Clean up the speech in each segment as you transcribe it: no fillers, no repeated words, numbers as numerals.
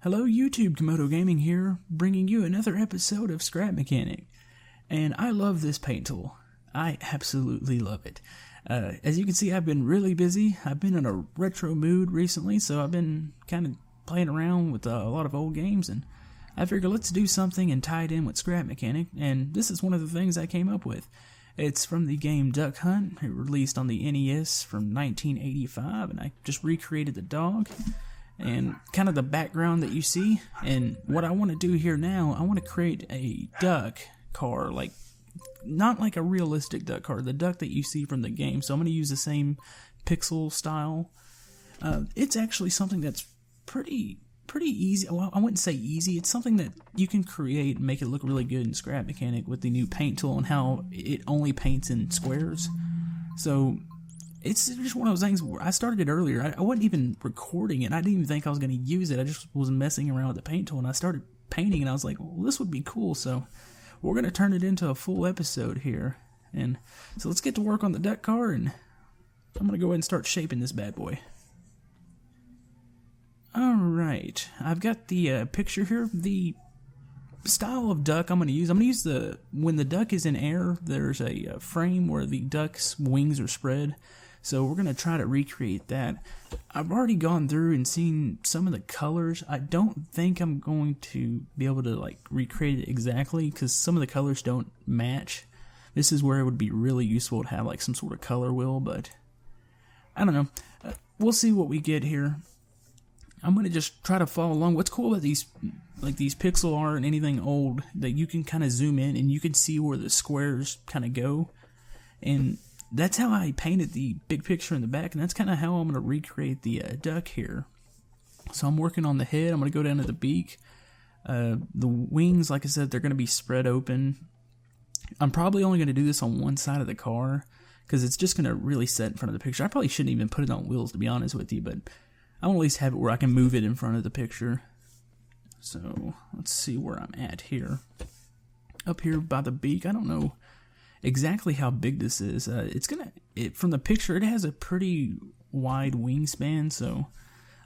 Hello YouTube, Komodo Gaming here, bringing you another episode of Scrap Mechanic. And I love this paint tool. I absolutely love it. As you can see, I've been really busy. I've been in a retro mood recently, so I've been kind of playing around with a lot of old games, and I figured let's do something and tie it in with Scrap Mechanic, and this is one of the things I came up with. It's from the game Duck Hunt. It released on the NES from 1985, and I just recreated the dog and kind of the background that you see. And what I want to do here now, I want to create a duck car, like not like a realistic duck car, the duck that you see from the game. So I'm going to use the same pixel style. It's actually something that's pretty easy. Well, I wouldn't say easy. It's something that you can create and make it look really good in Scrap Mechanic with the new paint tool and how it only paints in squares. So it's just one of those things where I started it earlier. I wasn't even recording it. I didn't even think I was going to use it. I just was messing around with the paint tool, and I started painting, and I was like, well, this would be cool. So we're going to turn it into a full episode here. And so let's get to work on the duck car, and I'm going to go ahead and start shaping this bad boy. Alright, I've got the picture here. The style of duck I'm going to use when the duck is in air, there's a frame where the duck's wings are spread. So we're going to try to recreate that. I've already gone through and seen some of the colors. I don't think I'm going to be able to recreate it exactly because some of the colors don't match. This is where it would be really useful to have some sort of color wheel, but I don't know. We'll see what we get here. I'm going to just try to follow along. What's cool about these pixel art and anything old, that you can kind of zoom in and you can see where the squares kind of go. And that's how I painted the big picture in the back, and that's kind of how I'm going to recreate the duck here. So I'm working on the head. I'm going to go down to the beak. The wings, like I said, they're going to be spread open. I'm probably only going to do this on one side of the car because it's just going to really set in front of the picture. I probably shouldn't even put it on wheels, to be honest with you, but I want to at least have it where I can move it in front of the picture. So let's see where I'm at here. Up here by the beak, I don't know exactly how big this is. From the picture, it has a pretty wide wingspan, so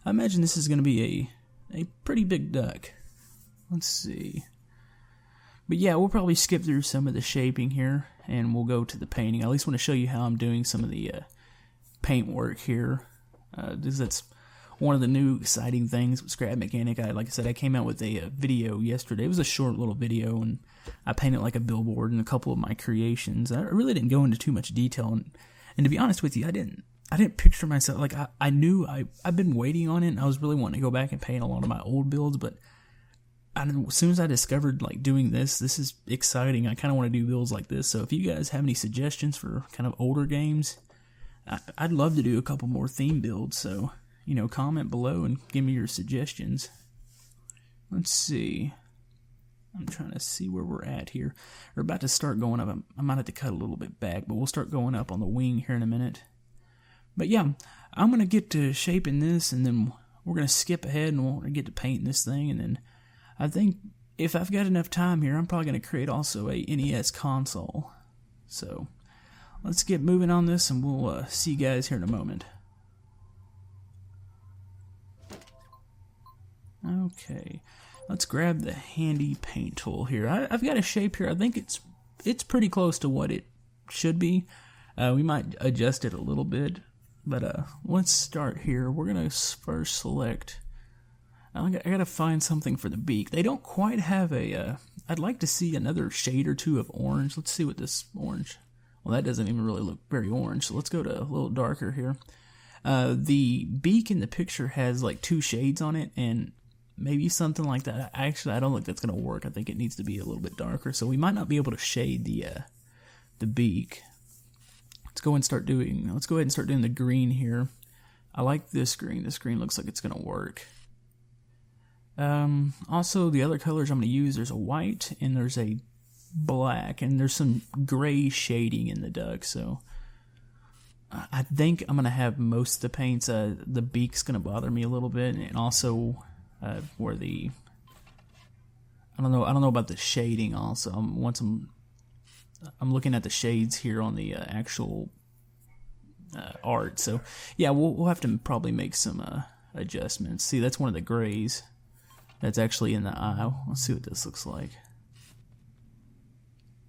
I imagine this is going to be a pretty big duck. Let's see. But yeah, we'll probably skip through some of the shaping here, and we'll go to the painting. I at least want to show you how I'm doing some of the paint work here. That's one of the new exciting things with Scrap Mechanic. Like I said, I came out with a video yesterday. It was a short little video, and I painted like a billboard and a couple of my creations. I really didn't go into too much detail, and to be honest with you, I didn't picture myself, I knew I've been waiting on it, and I was really wanting to go back and paint a lot of my old builds, but as soon as I discovered doing this is exciting. I kind of want to do builds like this. So if you guys have any suggestions for kind of older games, I'd love to do a couple more theme builds, so comment below and give me your suggestions. Let's see. I'm trying to see where we're at here. We're about to start going up. I might have to cut a little bit back, but we'll start going up on the wing here in a minute. But yeah, I'm going to get to shaping this, and then we're going to skip ahead and we'll get to painting this thing. And then I think if I've got enough time here, I'm probably going to create also a NES console. So let's get moving on this, and we'll see you guys here in a moment. Okay, let's grab the handy paint tool here. I've got a shape here. I think it's pretty close to what it should be. We might adjust it a little bit, but let's start here. We're gonna first select. I gotta find something for the beak. They don't quite have a. I'd like to see another shade or two of orange. Let's see what this orange. Well, that doesn't even really look very orange. So let's go to a little darker here. The beak in the picture has two shades on it, and maybe something like that. Actually, I don't think that's going to work. I think it needs to be a little bit darker, so we might not be able to shade the beak. Let's go ahead and start doing the green here. I like this green. This green looks like it's going to work. Also, the other colors I'm going to use, there's a white and there's a black, and there's some gray shading in the duck, so I think I'm going to have most of the paints. The beak's going to bother me a little bit, and also where the I don't know about the shading. Also, once I'm looking at the shades here on the actual art. So yeah, we'll have to probably make some adjustments. See, that's one of the grays. that's actually in the eye. Let's see what this looks like.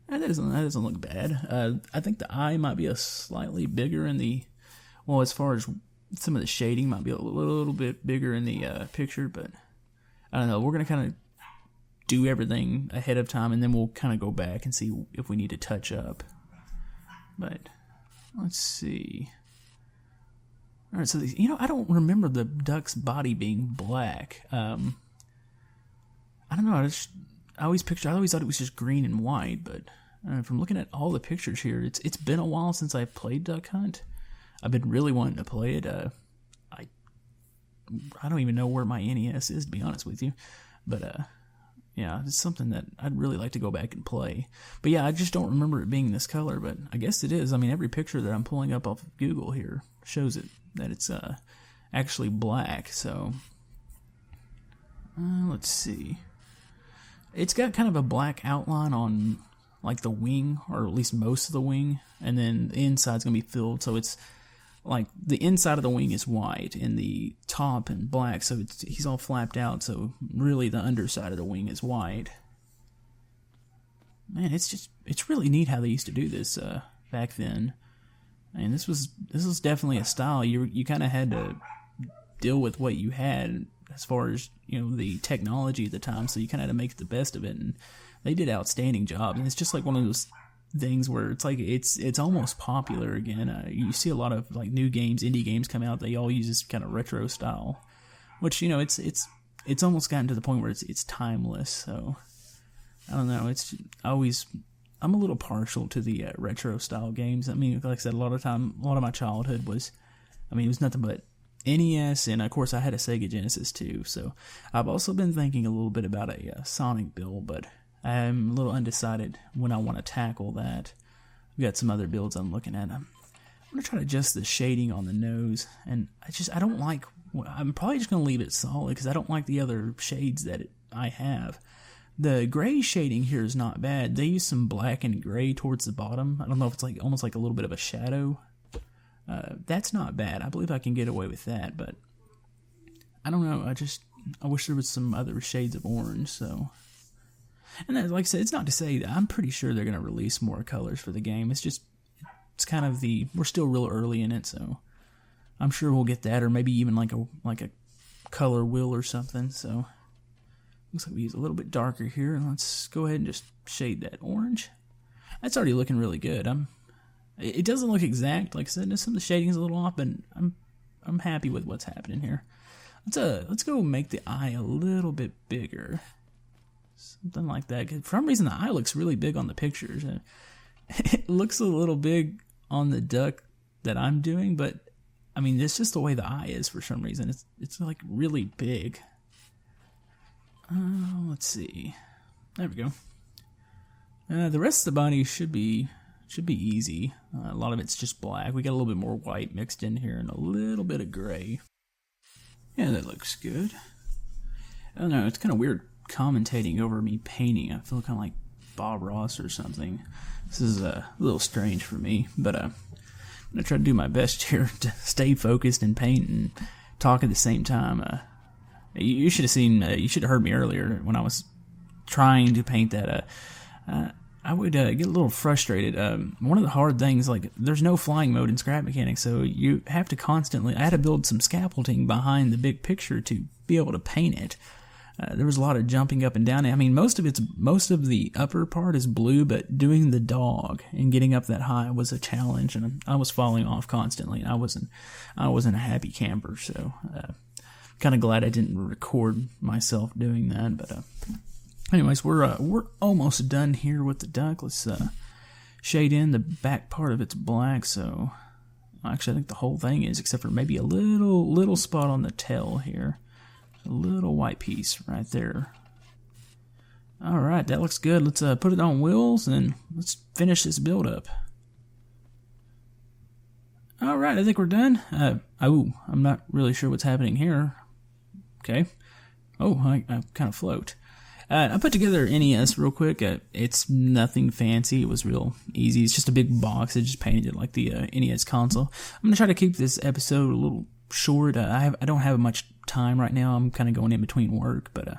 That doesn't look bad. I think the eye might be a slightly bigger in the, well, as far as some of the shading might be a little bit bigger in the picture, but I don't know. We're going to kind of do everything ahead of time, and then we'll kind of go back and see if we need to touch up. But let's see. All right, so I don't remember the duck's body being black. I don't know. I always thought it was just green and white, but from looking at all the pictures here, it's been a while since I've played Duck Hunt. I've been really wanting to play it. I don't even know where my NES is, to be honest with you, but yeah, it's something that I'd really like to go back and play. But yeah, I just don't remember it being this color, but I guess it is. I mean, every picture that I'm pulling up off of Google here shows it that it's actually black. So let's see. It's got kind of a black outline on like the wing, or at least most of the wing, and then the inside's gonna be filled. So it's like the inside of the wing is white and the top and black, so he's all flapped out. So really, the underside of the wing is white. Man, it's really neat how they used to do this back then. And this was definitely a style. You kind of had to deal with what you had as far as the technology at the time, so you kind of had to make the best of it. And they did outstanding jobs. And it's just like one of those things where it's like it's almost popular again. You see a lot of like new games, indie games come out. They all use this kind of retro style, which it's almost gotten to the point where it's timeless. So I don't know. I'm a little partial to the retro style games. I mean, like I said, a lot of my childhood was, it was nothing but NES, and of course I had a Sega Genesis too. So I've also been thinking a little bit about a Sonic build, but I'm a little undecided when I want to tackle that. I've got some other builds I'm looking at. I'm going to try to adjust the shading on the nose, and I don't like, I'm probably just going to leave it solid because I don't like the other shades that I have. The gray shading here is not bad. They use some black and gray towards the bottom. I don't know if it's like almost like a little bit of a shadow. That's not bad. I believe I can get away with that, but I don't know. I wish there was some other shades of orange, so. And then, like I said, it's not to say that I'm pretty sure they're going to release more colors for the game. It's kind of we're still real early in it, so I'm sure we'll get that, or maybe even like a color wheel or something. So looks like we use a little bit darker here, and let's go ahead and just shade that orange. That's already looking really good. It doesn't look exact, like I said. Some of the shading is a little off, but I'm happy with what's happening here. Let's go make the eye a little bit bigger. Something like that. For some reason, the eye looks really big on the pictures. It looks a little big on the duck that I'm doing, but it's just the way the eye is for some reason. It's like really big. Let's see. There we go. The rest of the body should be easy. A lot of it's just black. We got a little bit more white mixed in here and a little bit of gray. Yeah, that looks good. I don't know. It's kind of weird commentating over me painting. I feel kind of like Bob Ross or something. This is a little strange for me, but I'm gonna try to do my best here to stay focused and paint and talk at the same time. You should have seen. You should have heard me earlier when I was trying to paint that. I would get a little frustrated. One of the hard things, like, there's no flying mode in Scrap Mechanics, so you have to constantly. I had to build some scaffolding behind the big picture to be able to paint it. There was a lot of jumping up and down. Most of the upper part is blue, but doing the dog and getting up that high was a challenge, and I was falling off constantly. And I wasn't a happy camper, so kind of glad I didn't record myself doing that. But anyways, we're almost done here with the duck. Let's shade in the back part of it's black. So actually, I think the whole thing is, except for maybe a little spot on the tail here. A little white piece right there. Alright, that looks good. Let's put it on wheels and let's finish this build up. Alright, I think we're done. I'm not really sure what's happening here. Okay. Oh, I kind of float. I put together NES real quick. It's nothing fancy. It was real easy. It's just a big box. I just painted it like the NES console. I'm going to try to keep this episode a little short. I don't have much time right now. I'm kind of going in between work, but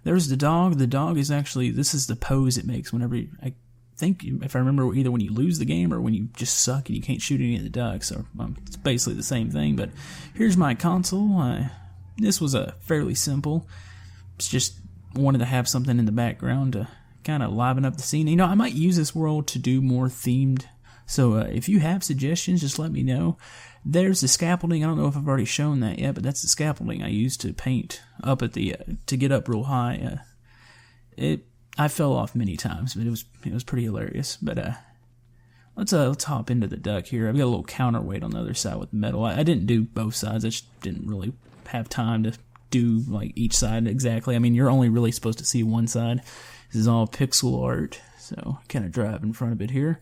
There's the dog. The dog is actually, this is the pose it makes whenever I think, if I remember, either when you lose the game or when you just suck and you can't shoot any of the ducks. So it's basically the same thing. But here's my console. This was fairly simple. It's just wanted to have something in the background to kind of liven up the scene. You know, I might use this world to do more themed. So if you have suggestions, just let me know. There's the scaffolding. I don't know if I've already shown that yet, but that's the scaffolding I used to paint up at the to get up real high. I fell off many times, but it was pretty hilarious. But let's hop into the duck here. I've got a little counterweight on the other side with metal. I didn't do both sides. I just didn't really have time to do like each side exactly. I mean, you're only really supposed to see one side. This is all pixel art, so kind of drive in front of it here.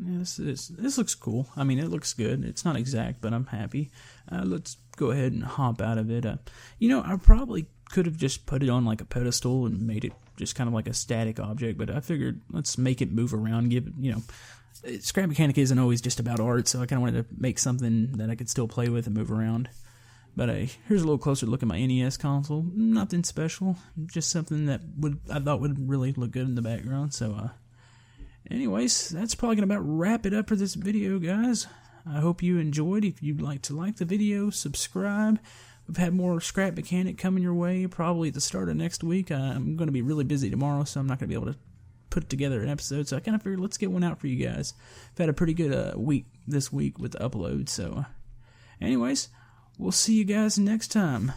Yeah, this looks cool. I mean, it looks good. It's not exact, but I'm happy. Let's go ahead and hop out of it. You know, I probably could have just put it on like a pedestal and made it just kind of like a static object, but I figured let's make it move around. Give it, you know, scrap mechanic isn't always just about art, so I kind of wanted to make something that I could still play with and move around. But here's a little closer look at my NES console. Nothing special, just something that I thought would really look good in the background. So, anyways, that's probably gonna about wrap it up for this video, guys. I hope you enjoyed. If you'd like to like the video, subscribe. We've had more Scrap Mechanic coming your way, probably at the start of next week. I'm going to be really busy tomorrow, so I'm not going to be able to put together an episode. So I kind of figured let's get one out for you guys. I've had a pretty good week this week with the upload. So anyways, we'll see you guys next time.